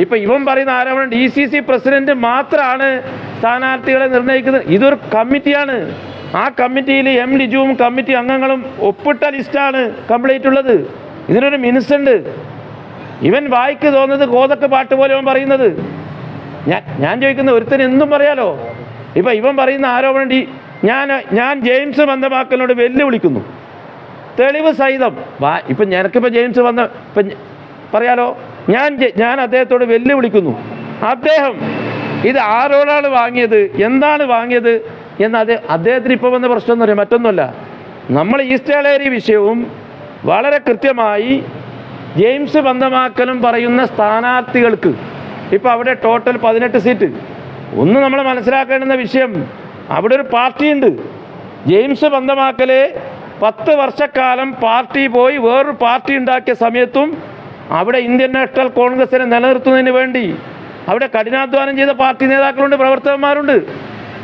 ഇപ്പം ഇവൻ പറയുന്ന ആരോപണം DCC പ്രസിഡന്റ് മാത്രമാണ് സ്ഥാനാർത്ഥികളെ നിർണ്ണയിക്കുന്നത്. ഇതൊരു കമ്മിറ്റിയാണ്. ആ കമ്മിറ്റിയിൽ M. ലിജുവും കമ്മിറ്റി അംഗങ്ങളും ഒപ്പിട്ട ലിസ്റ്റാണ് കംപ്ലീറ്റ് ഉള്ളത്. ഇതിനൊരു മിനിസുണ്ട്. ഇവൻ വായിക്ക് തോന്നുന്നത് കോതക്ക് പാട്ട് പോലെ അവൻ പറയുന്നത്. ഞാൻ ചോദിക്കുന്ന ഒരുത്തന് എന്തും പറയാലോ. ഇപ്പം ഇവൻ പറയുന്ന ആരോപണം ഞാൻ ജെയിംസ് ബന്ധമാക്കലിനോട് വെല്ലുവിളിക്കുന്നു, തെളിവ് സഹിതം. ഇപ്പം ഞനക്കിപ്പോൾ ജെയിംസ് ഇപ്പം പറയാലോ, ഞാൻ അദ്ദേഹത്തോട് വെല്ലുവിളിക്കുന്നു. അദ്ദേഹം ഇത് ആരോടാണ് വാങ്ങിയത്, എന്താണ് വാങ്ങിയത് എന്ന് അദ്ദേഹത്തിന് ഇപ്പോൾ വന്ന പ്രശ്നം എന്ന് പറയാം, മറ്റൊന്നുമല്ല. നമ്മൾ ഈസ്റ്റ് ഏലേരി വിഷയവും വളരെ കൃത്യമായി ജെയിംസ് ബന്ധമാക്കലും പറയുന്ന സ്ഥാനാർത്ഥികൾക്ക് ഇപ്പോൾ അവിടെ ടോട്ടൽ 18 സീറ്റ്. ഒന്ന് നമ്മൾ മനസ്സിലാക്കേണ്ടുന്ന വിഷയം, അവിടെ ഒരു പാർട്ടിയുണ്ട്. ജെയിംസ് ബന്ധമാക്കൽ 10 വർഷക്കാലം പാർട്ടി പോയി വേറൊരു പാർട്ടി ഉണ്ടാക്കിയ സമയത്തും അവിടെ ഇന്ത്യൻ നാഷണൽ കോൺഗ്രസിനെ നിലനിർത്തുന്നതിന് വേണ്ടി അവിടെ കഠിനാധ്വാനം ചെയ്ത പാർട്ടി നേതാക്കളുണ്ട്, പ്രവർത്തകന്മാരുണ്ട്.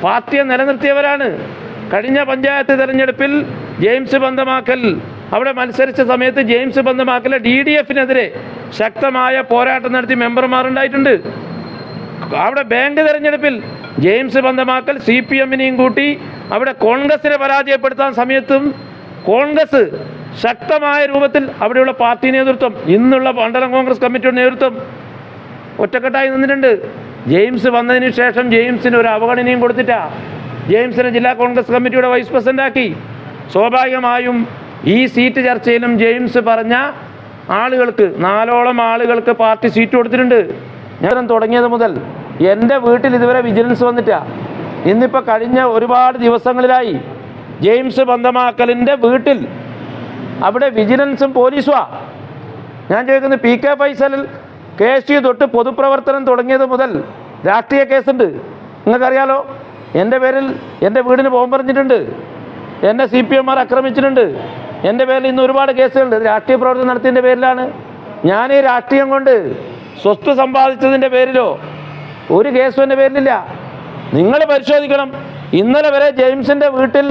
പാർട്ടിയെ നിലനിർത്തിയവരാണ്. കഴിഞ്ഞ പഞ്ചായത്ത് തെരഞ്ഞെടുപ്പിൽ ജെയിംസ് ബന്ധമാക്കൽ അവിടെ മത്സരിച്ച സമയത്ത് ജെയിംസ് ബന്ധമാക്കൽ DDFനെതിരെ ശക്തമായ പോരാട്ടം നടത്തി മെമ്പർമാരുണ്ടായിട്ടുണ്ട്. അവിടെ ബാങ്ക് തെരഞ്ഞെടുപ്പിൽ ജെയിംസ് ബന്ധമാക്കൽ CPMനെയും കൂട്ടി അവിടെ കോൺഗ്രസിനെ പരാജയപ്പെടുത്താൻ സമയത്തും കോൺഗ്രസ് ശക്തമായ രൂപത്തിൽ അവിടെയുള്ള പാർട്ടി നേതൃത്വം, ഇന്നുള്ള മണ്ഡലം കോൺഗ്രസ് കമ്മിറ്റിയുടെ നേതൃത്വം ഒറ്റക്കെട്ടായി നിന്നിട്ടുണ്ട്. ജെയിംസ് വന്നതിന് ശേഷം ജെയിംസിന് ഒരു അവഗണനയും കൊടുത്തിട്ടാ ജെയിംസിനെ ജില്ലാ കോൺഗ്രസ് കമ്മിറ്റിയുടെ വൈസ് പ്രസിഡൻ്റാക്കി. സ്വാഭാവികമായും ഈ സീറ്റ് ചർച്ചയിലും ജെയിംസ് പറഞ്ഞ ആളുകൾക്ക് 4ഓളം ആളുകൾക്ക് പാർട്ടി സീറ്റ് കൊടുത്തിട്ടുണ്ട്. ഞാൻ തുടങ്ങിയത് മുതൽ എൻ്റെ വീട്ടിൽ ഇതുവരെ വിജിലൻസ് വന്നിട്ടാ. ഇന്നിപ്പോൾ കഴിഞ്ഞ ഒരുപാട് ദിവസങ്ങളിലായി ജെയിംസ് ബന്ധമാക്കലിൻ്റെ വീട്ടിൽ അവിടെ വിജിലൻസും പോലീസുമാ. ഞാൻ ചോദിക്കുന്നത്, PK ഫൈസലിൽ KSU തൊട്ട് പൊതുപ്രവർത്തനം തുടങ്ങിയത് മുതൽ രാഷ്ട്രീയ കേസുണ്ട്. നിങ്ങൾക്കറിയാലോ, എൻ്റെ പേരിൽ എൻ്റെ വീടിന് ബോംബ് എറിഞ്ഞിട്ടുണ്ട്, എന്നെ CPMമാർ ആക്രമിച്ചിട്ടുണ്ട്, എൻ്റെ പേരിൽ ഇന്ന് ഒരുപാട് കേസുകളുണ്ട്. രാഷ്ട്രീയ പ്രവർത്തനം നടത്തിയതിൻ്റെ പേരിലാണ്. ഞാൻ ഈ രാഷ്ട്രീയം കൊണ്ട് സ്വത്ത് സമ്പാദിച്ചതിൻ്റെ പേരിലോ ഒരു കേസും എൻ്റെ പേരിലില്ല. നിങ്ങൾ പരിശോധിക്കണം. ഇന്നലെ വരെ ജെയിംസിൻ്റെ വീട്ടിൽ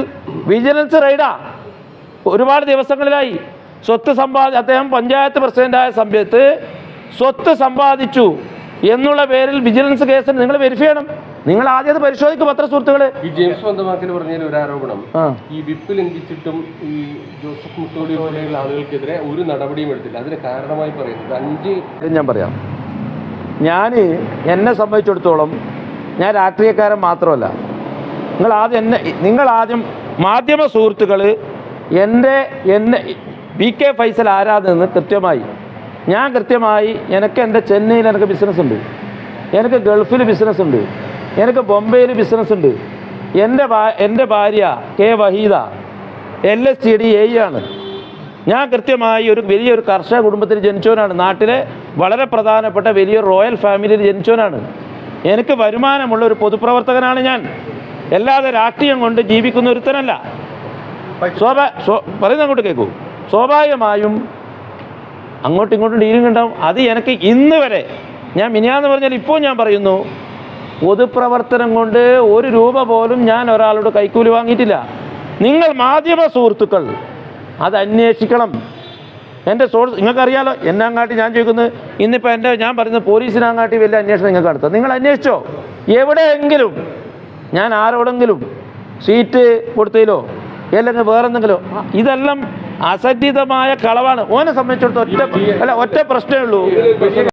വിജിലൻസ് റെയ്ഡാ. ഒരുപാട് ദിവസങ്ങളിലായി സ്വത്ത് അദ്ദേഹം പഞ്ചായത്ത് പ്രസിഡൻ്റായ സമയത്ത് സ്വത്ത് സമ്പാദിച്ചു എന്നുള്ള പേരിൽ വിജിലൻസ് കേസിൽ നിങ്ങൾ വെരിഫൈ ചെയ്യണം. നിങ്ങൾ ആദ്യം അത് പരിശോധിക്കും. പത്ര സുഹൃത്തുക്കള്, ഈ ജെയിംസ് ബന്ധമാക്കൽ പറഞ്ഞതിൽ ഒരു ആരോപണം, ഈ വിപ്പ് ലംഘിച്ചിട്ടും ഈ ജോസഫ് മുത്തോടി പോലെയുള്ള ആളുകൾക്കെതിരെ ഒരു നടപടിയും എടുത്തില്ല. അതിന് കാരണമായി പറയുന്നത് 5 ഞാൻ പറയാം. എന്നെ സംബന്ധിച്ചിടത്തോളം ഞാൻ രാഷ്ട്രീയക്കാരൻ മാത്രമല്ല. നിങ്ങൾ ആദ്യം മാധ്യമ സുഹൃത്തുക്കൾ എന്നെ PK ഫൈസൽ ആരാധനെന്ന് കൃത്യമായി എനിക്ക് എൻ്റെ ചെന്നൈയിൽ എനിക്ക് ബിസിനസ്സുണ്ട്, എനിക്ക് ഗൾഫിൽ ബിസിനസ്സുണ്ട്, എനിക്ക് ബോംബെയിൽ ബിസിനസ്സുണ്ട്. എൻ്റെ ഭാര്യ K. വഹീദ LSTD ആണ്. ഞാൻ കൃത്യമായി വലിയൊരു കർഷക കുടുംബത്തിൽ ജനിച്ചവനാണ്. നാട്ടിലെ വളരെ പ്രധാനപ്പെട്ട വലിയൊരു റോയൽ ഫാമിലിയിൽ ജനിച്ചവനാണ്. എനിക്ക് വരുമാനമുള്ള ഒരു പൊതുപ്രവർത്തകനാണ് ഞാൻ. അല്ലാതെ രാഷ്ട്രീയം കൊണ്ട് ജീവിക്കുന്ന ഒരുത്തനല്ല. പറയുന്ന അങ്ങോട്ട് കേൾക്കൂ. സ്വാഭാവികമായും അങ്ങോട്ടും ഇങ്ങോട്ടും ഡീലിംഗ് ഉണ്ടാവും. അത് എനിക്ക് ഇന്ന് വരെ, ഞാൻ മിനിയാന്ന് പറഞ്ഞാൽ ഇപ്പോൾ ഞാൻ പറയുന്നു, പൊതുപ്രവർത്തനം കൊണ്ട് 1 രൂപ പോലും ഞാൻ ഒരാളോട് കൈക്കൂലി വാങ്ങിയിട്ടില്ല. നിങ്ങൾ മാധ്യമ സുഹൃത്തുക്കൾ അത് അന്വേഷിക്കണം. എൻ്റെ സോഴ്സ് നിങ്ങൾക്കറിയാലോ. എന്നാങ്ങാട്ടി ഞാൻ ചോദിക്കുന്നത്, ഇന്നിപ്പോൾ ഞാൻ പറയുന്നത് പോലീസിനാങ്ങാട്ടി വലിയ അന്വേഷണം നിങ്ങൾക്ക് നടത്താം. നിങ്ങൾ അന്വേഷിച്ചോ? എവിടെയെങ്കിലും ഞാൻ ആരോടെങ്കിലും സീറ്റ് കൊടുത്തതിലോ അല്ലെങ്കിൽ വേറെന്തെങ്കിലും, ഇതെല്ലാം അസന്നിഗ്ധമായ കളവാണ്. ഓനെ സംബന്ധിച്ചിടത്തോളം ഒറ്റ പ്രശ്നമേ ഉള്ളൂ.